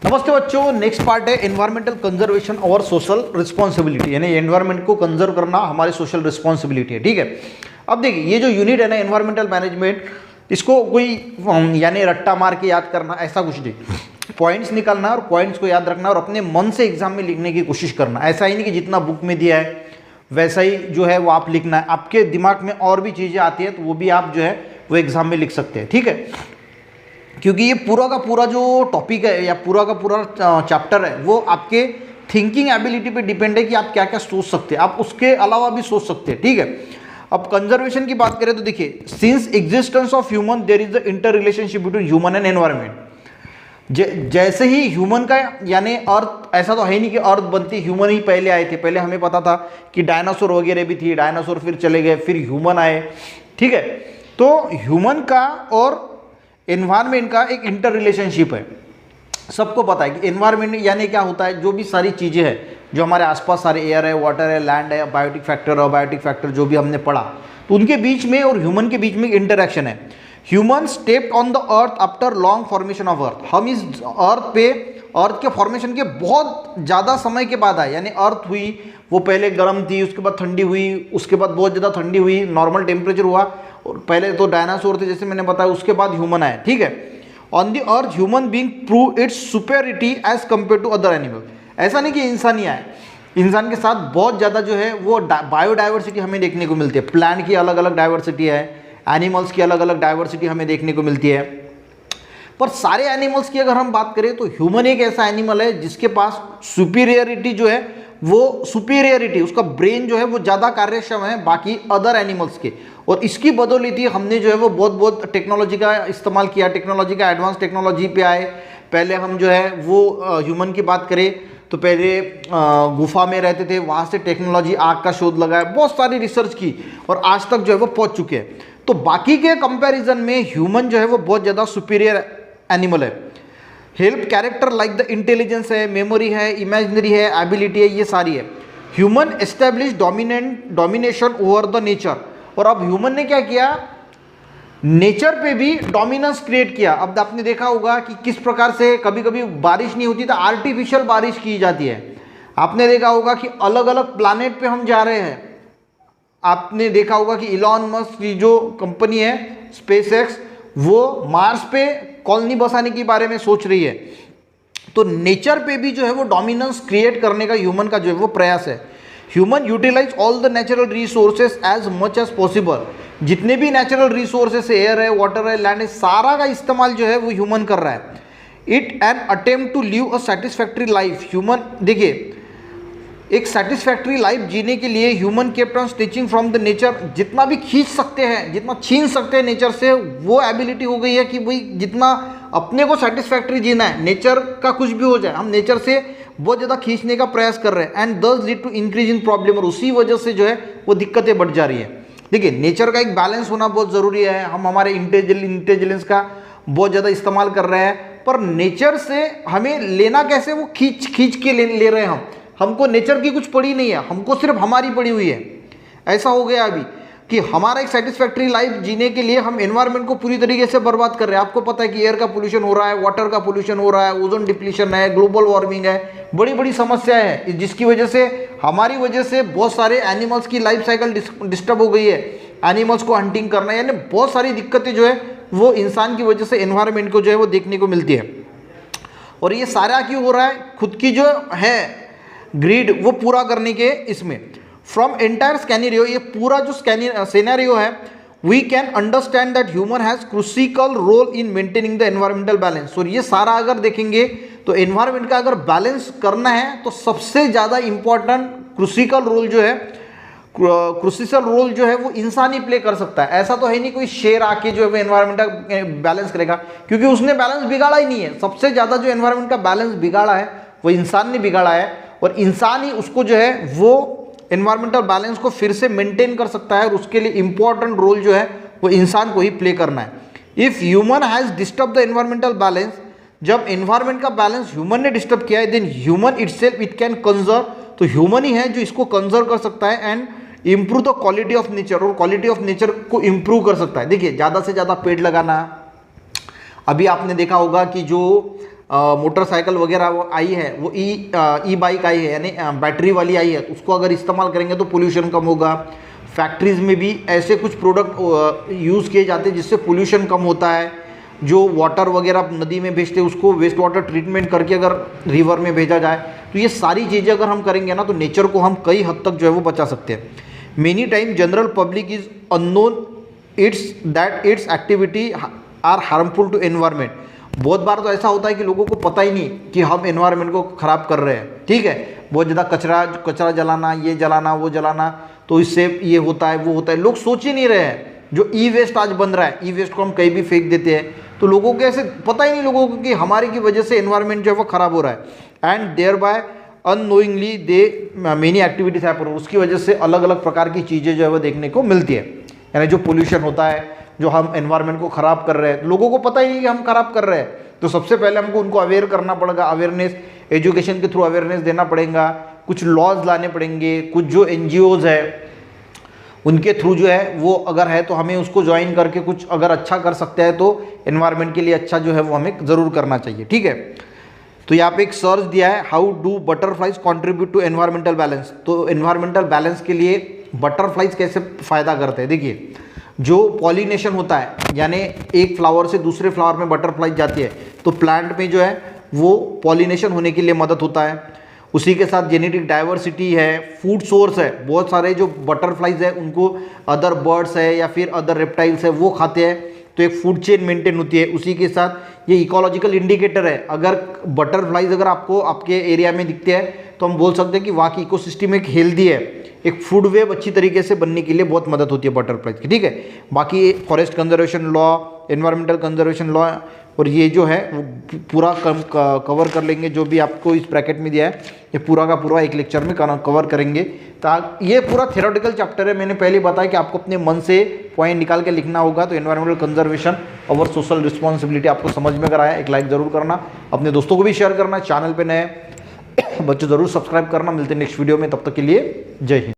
नमस्ते बच्चों, next part है एनवायरमेंटल कंजर्वेशन और सोशल रिस्पॉन्सिबिलिटी, यानी एनवायरमेंट को कंजर्व करना हमारी सोशल रिस्पॉन्सिबिलिटी है। ठीक है, अब देखिए ये जो यूनिट है ना एनवायरमेंटल मैनेजमेंट, इसको कोई यानी रट्टा मार के याद करना ऐसा कुछ नहीं, पॉइंट्स निकालना और पॉइंट्स को याद रखना और अपने मन से एग्जाम में लिखने की कोशिश करना। ऐसा ही नहीं कि जितना बुक में दिया है वैसा ही जो है वो आप लिखना है, आपके दिमाग में और भी चीज़ें आती है तो वो भी आप जो है वो एग्जाम में लिख सकते हैं। ठीक है, क्योंकि ये पूरा का पूरा जो टॉपिक है या पूरा का पूरा चैप्टर है वो आपके थिंकिंग एबिलिटी पे डिपेंड है कि आप क्या क्या सोच सकते हैं, आप उसके अलावा भी सोच सकते हैं। ठीक है, अब कंजर्वेशन की बात करें तो देखिए, since existence of human there is the inter relationship between human and environment. जैसे ही ह्यूमन का यानी अर्थ, ऐसा तो है नहीं कि अर्थ बनती ह्यूमन ही पहले आए थे, पहले हमें पता था कि डायनासोर वगैरह भी थी, डायनासोर फिर चले गए, फिर ह्यूमन आए। ठीक है, तो ह्यूमन का और एनवायरनमेंट का एक इंटर रिलेशनशिप है। सबको पता है कि एनवायरनमेंट यानी क्या होता है, जो भी सारी चीज़ें हैं जो हमारे आसपास सारे एयर है, वाटर है, लैंड है, बायोटिक फैक्टर और बायोटिक फैक्टर जो भी हमने पढ़ा, तो उनके बीच में और ह्यूमन के बीच में इंटरेक्शन है। Human stepped on the earth after long formation of earth. हम इस अर्थ पे, अर्थ के फॉर्मेशन के बहुत ज़्यादा समय के बाद आए, यानी अर्थ हुई वो पहले गर्म थी, उसके बाद ठंडी हुई, उसके बाद बहुत ज़्यादा ठंडी हुई, नॉर्मल टेम्परेचर हुआ, और पहले तो डायनासोर थे जैसे मैंने बताया, उसके बाद ह्यूमन आए। ठीक है, on the earth human being prove its superiority as compare to other animal. ऐसा नहीं कि इंसान ही आए, इंसान के साथ बहुत ज़्यादा जो है वो बायोडाइवर्सिटी हमें देखने को मिलती है। प्लांट की अलग अलग डाइवर्सिटी है, एनिमल्स की अलग अलग डाइवर्सिटी हमें देखने को मिलती है। पर सारे एनिमल्स की अगर हम बात करें तो ह्यूमन एक ऐसा एनिमल है जिसके पास सुपीरियरिटी जो है वो, सुपीरियरिटी उसका ब्रेन जो है वो ज़्यादा कार्यक्षम है बाकी अदर एनिमल्स के, और इसकी बदौलत हमने जो है वो बहुत बहुत टेक्नोलॉजी का इस्तेमाल किया, टेक्नोलॉजी का एडवांस टेक्नोलॉजी पे आए। पहले हम जो है वो ह्यूमन की बात करें तो पहले गुफा में रहते थे, वहाँ से टेक्नोलॉजी आग का शोध लगाया, बहुत सारी रिसर्च की और आज तक जो है वो पहुँच चुके हैं। तो बाकी के कंपैरिजन में ह्यूमन जो है वो बहुत ज़्यादा सुपीरियर एनिमल है। Help character like the intelligence है, मेमोरी है, इमेजिनरी है, एबिलिटी है, ये सारी है। Human establish domination over the nature. और अब ह्यूमन ने क्या किया, नेचर पे भी डोमिनेंस क्रिएट किया। अब आपने देखा होगा कि किस प्रकार से कभी कभी बारिश नहीं होती तो आर्टिफिशियल बारिश की जाती है। आपने देखा होगा कि अलग अलग प्लानेट पे हम जा रहे हैं। आपने देखा होगा कि इलॉन मस्क की जो कंपनी है स्पेस एक्स, वो मार्स पे कॉलोनी बसाने के बारे में सोच रही है। तो नेचर पे भी जो है वो डोमिनेंस क्रिएट करने का ह्यूमन का जो है वो प्रयास है। Human utilize all the natural resources as much as possible. जितने भी नेचुरल रिसोर्सेज, एयर है, वाटर है, लैंड है, सारा का इस्तेमाल जो है वो ह्यूमन कर रहा है। It an attempt to live a satisfactory life. Human देखिए, एक सेटिस्फैक्ट्री लाइफ जीने के लिए human kept on stitching from the nature. जितना भी खींच सकते हैं, जितना छीन सकते हैं नेचर से, वो एबिलिटी हो गई है कि भाई जितना अपने को सेटिस्फैक्ट्री जीना है, नेचर का कुछ भी हो जाए, हम नेचर से बहुत ज़्यादा खींचने का प्रयास कर रहे हैं। And this lead to increase in problem, और उसी वजह से जो है वो दिक्कतें बढ़ जा रही है। देखिए, नेचर का एक बैलेंस होना बहुत ज़रूरी है। हम हमारे इंटेलिजेंस का बहुत ज़्यादा इस्तेमाल कर रहे हैं, पर नेचर से हमें लेना कैसे, वो खींच खींच के ले रहे हैं। हमको नेचर की कुछ पड़ी नहीं है, हमको सिर्फ हमारी पड़ी हुई है। ऐसा हो गया अभी कि हमारा एक सेटिस्फैक्ट्री लाइफ जीने के लिए हम एनवायरनमेंट को पूरी तरीके से बर्बाद कर रहे हैं। आपको पता है कि एयर का पोल्यूशन हो रहा है, वाटर का पोल्यूशन हो रहा है, ओजोन डिप्लीशन है, ग्लोबल वार्मिंग है, बड़ी बड़ी समस्याएं हैं, जिसकी वजह से हमारी वजह से बहुत सारे एनिमल्स की लाइफ साइकिल डिस्टर्ब हो गई है। एनिमल्स को हंटिंग करना, यानी बहुत सारी दिक्कतें जो है वो इंसान की वजह से एनवायरनमेंट को जो है वो देखने को मिलती है। और ये सारा क्यों हो रहा है, खुद की जो है ग्रीड वो पूरा करने के इसमें। फ्रॉम एंटायर स्कैनेरियो, ये पूरा जो सिनेरियो है, we can understand that human has crucial role in maintaining the environmental balance. और ये सारा अगर देखेंगे तो एनवायरमेंट का अगर बैलेंस करना है तो सबसे ज़्यादा इंपॉर्टेंट क्रूसिकल रोल जो है, क्रूसिकल रोल जो है वो इंसान ही प्ले कर सकता है। ऐसा तो है नहीं कोई शेर आके जो है वो एनवायरमेंट का बैलेंस करेगा, क्योंकि उसने बैलेंस बिगाड़ा ही नहीं है। सबसे ज़्यादा जो एनवायरमेंट का बैलेंस बिगाड़ा है वो इंसान ने बिगाड़ा है, और इंसान ही उसको जो है वो एनवायरमेंटल बैलेंस को फिर से मेंटेन कर सकता है, और उसके लिए इंपॉर्टेंट रोल जो है वो इंसान को ही प्ले करना है। If human has disturb the environmental balance, जब एनवायरमेंट का बैलेंस ह्यूमन ने डिस्टर्ब किया है, then human itself it can conserve. तो ह्यूमन ही है जो इसको कंजर्व कर सकता है and improve the quality of nature, और क्वालिटी ऑफ नेचर को इम्प्रूव कर सकता है। देखिए, ज़्यादा से ज़्यादा पेड़ लगाना, अभी आपने देखा होगा कि जो मोटरसाइकिल वगैरह वो आई है, वो ई बाइक आई है, यानी बैटरी वाली आई है, उसको अगर इस्तेमाल करेंगे तो पोल्यूशन कम होगा। फैक्ट्रीज़ में भी ऐसे कुछ प्रोडक्ट यूज़ किए जाते हैं जिससे पोल्यूशन कम होता है। जो वाटर वगैरह नदी में भेजते हैं उसको वेस्ट वाटर ट्रीटमेंट करके अगर रिवर में भेजा जाए, तो ये सारी चीज़ें अगर हम करेंगे ना तो नेचर को हम कई हद तक जो है वो बचा सकते हैं। Many time general public is unknown its activity are harmful to environment. बहुत बार तो ऐसा होता है कि लोगों को पता ही नहीं कि हम एनवायरनमेंट को ख़राब कर रहे हैं, ठीक है। बहुत ज़्यादा कचरा जलाना, ये जलाना, वो जलाना, तो इससे ये होता है, वो होता है, लोग सोच ही नहीं रहे हैं। जो ई वेस्ट आज बन रहा है, ई वेस्ट को हम कहीं भी फेंक देते हैं, तो लोगों को ऐसे पता ही नहीं लोगों को कि हमारी की वजह से एनवायरनमेंट जो है वो ख़राब हो रहा है। And thereby unknowingly they many activities happen, उसकी वजह से अलग अलग प्रकार की चीज़ें जो है वो देखने को मिलती है। यानी जो पोल्यूशन होता है, जो हम एनवायरनमेंट को ख़राब कर रहे हैं, लोगों को पता ही नहीं कि हम ख़राब कर रहे हैं। तो सबसे पहले हमको उनको अवेयर करना पड़ेगा, अवेयरनेस, एजुकेशन के थ्रू अवेयरनेस देना पड़ेगा, कुछ लॉज लाने पड़ेंगे, कुछ जो NGOs है उनके थ्रू जो है वो अगर है तो हमें उसको ज्वाइन करके कुछ अगर अच्छा कर सकते हैं तो एनवायरनमेंट के लिए अच्छा जो है वो हमें ज़रूर करना चाहिए, ठीक है। तो यहाँ पे एक सर्च दिया है, how do butterflies contribute to environmental balance. तो एनवायरमेंटल बैलेंस के लिए बटरफ्लाइज कैसे फ़ायदा करते हैं। देखिए, जो पॉलिनेशन होता है, यानी एक फ्लावर से दूसरे फ्लावर में बटरफ्लाइज जाती है, तो प्लांट में जो है वो पॉलिनेशन होने के लिए मदद होता है। उसी के साथ जेनेटिक डाइवर्सिटी है, फूड सोर्स है, बहुत सारे जो बटरफ्लाइज है उनको अदर बर्ड्स है या फिर अदर रेप्टाइल्स है वो खाते हैं, तो एक फूड चेन मेंटेन होती है। उसी के साथ ये इकोलॉजिकल इंडिकेटर है, अगर बटरफ्लाइज अगर आपको आपके एरिया में दिखते हैं तो हम बोल सकते हैं कि वहाँ की इकोसिस्टम एक हेल्दी है, एक फूड वेब अच्छी तरीके से बनने के लिए बहुत मदद होती है बटरफ्लाइज की, ठीक है। बाकी forest conservation law, environmental conservation law, और ये जो है वो पूरा कवर कर लेंगे। जो भी आपको इस ब्रैकेट में दिया है ये पूरा का पूरा एक लेक्चर में कवर करेंगे। ताकि ये पूरा थ्योरेटिकल चैप्टर है, मैंने पहले बताया कि आपको अपने मन से पॉइंट निकाल के लिखना होगा। तो एनवायरमेंटल कंजर्वेशन और सोशल रिस्पॉन्सिबिलिटी आपको समझ में अगर आया, एक लाइक ज़रूर करना, अपने दोस्तों को भी शेयर करना, चैनल पर नए बच्चे ज़रूर सब्सक्राइब करना। मिलते हैं नेक्स्ट वीडियो में, तब तक के लिए जय हिंद।